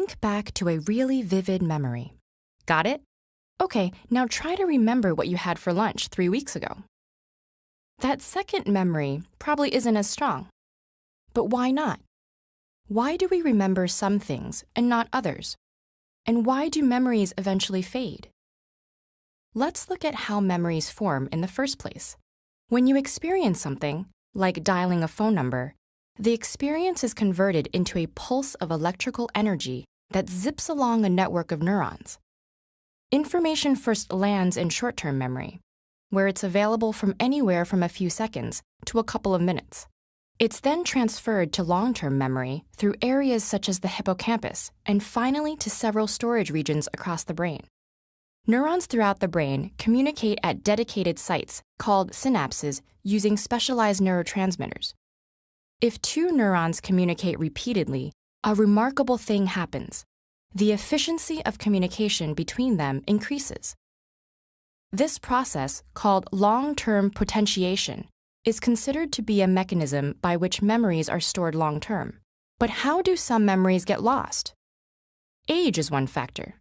Think back to a really vivid memory. Got it? Okay, now try to remember what you had for lunch 3 weeks ago. That second memory probably isn't as strong. But why not? Why do we remember some things and not others? And why do memories eventually fade? Let's look at how memories form in the first place. When you experience something, like dialing a phone number, the experience is converted into a pulse of electrical energy that zips along a network of neurons. Information first lands in short-term memory, where it's available from anywhere from a few seconds to a couple of minutes. It's then transferred to long-term memory through areas such as the hippocampus and finally to several storage regions across the brain. Neurons throughout the brain communicate at dedicated sites called synapses using specialized neurotransmitters. If two neurons communicate repeatedly, a remarkable thing happens. The efficiency of communication between them increases. This process, called long-term potentiation, is considered to be a mechanism by which memories are stored long-term. But how do some memories get lost? Age is one factor.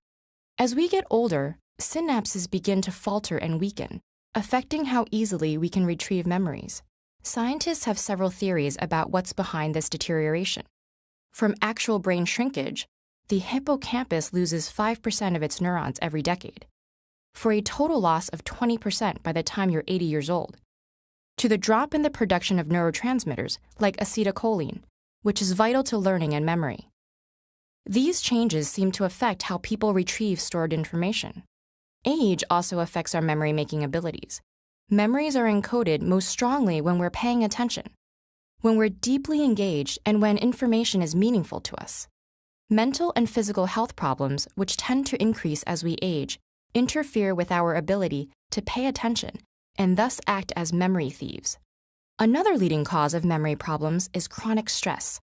As we get older, synapses begin to falter and weaken, affecting how easily we can retrieve memories. Scientists have several theories about what's behind this deterioration. From actual brain shrinkage, the hippocampus loses 5% of its neurons every decade, for a total loss of 20% by the time you're 80 years old, to the drop in the production of neurotransmitters like acetylcholine, which is vital to learning and memory. These changes seem to affect how people retrieve stored information. Age also affects our memory-making abilities. Memories are encoded most strongly when we're paying attention, when we're deeply engaged, and when information is meaningful to us. Mental and physical health problems, which tend to increase as we age, interfere with our ability to pay attention and thus act as memory thieves. Another leading cause of memory problems is chronic stress.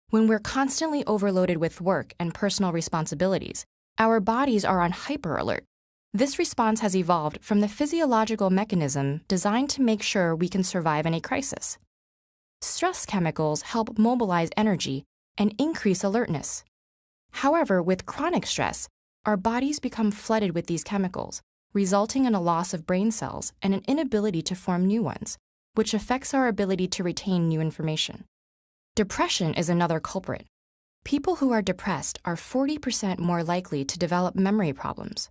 When we're constantly overloaded with work and personal responsibilities, our bodies are on hyper alert. This response has evolved from the physiological mechanism designed to make sure we can survive in a crisis. Stress chemicals help mobilize energy and increase alertness. However, with chronic stress, our bodies become flooded with these chemicals, resulting in a loss of brain cells and an inability to form new ones, which affects our ability to retain new information. Depression is another culprit. People who are depressed are 40% more likely to develop memory problems.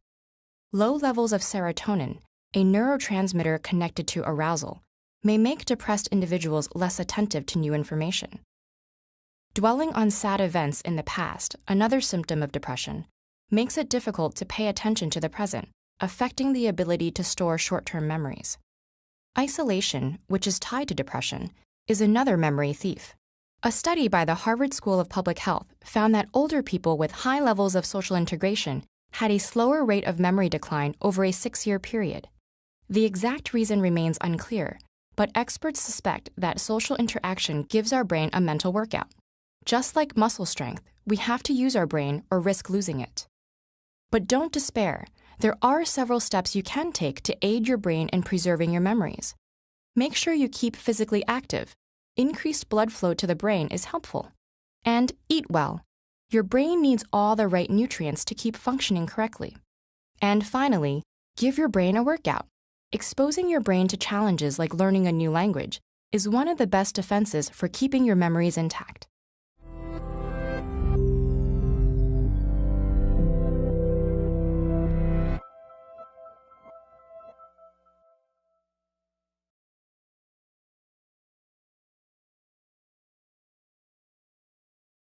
Low levels of serotonin, a neurotransmitter connected to arousal, may make depressed individuals less attentive to new information. Dwelling on sad events in the past, another symptom of depression, makes it difficult to pay attention to the present, affecting the ability to store short-term memories. Isolation, which is tied to depression, is another memory thief. A study by the Harvard School of Public Health found that older people with high levels of social integration had a slower rate of memory decline over a 6-year period. The exact reason remains unclear, but experts suspect that social interaction gives our brain a mental workout. Just like muscle strength, we have to use our brain or risk losing it. But don't despair. There are several steps you can take to aid your brain in preserving your memories. Make sure you keep physically active. Increased blood flow to the brain is helpful. And eat well. Your brain needs all the right nutrients to keep functioning correctly. And finally, give your brain a workout. Exposing your brain to challenges like learning a new language is one of the best defenses for keeping your memories intact.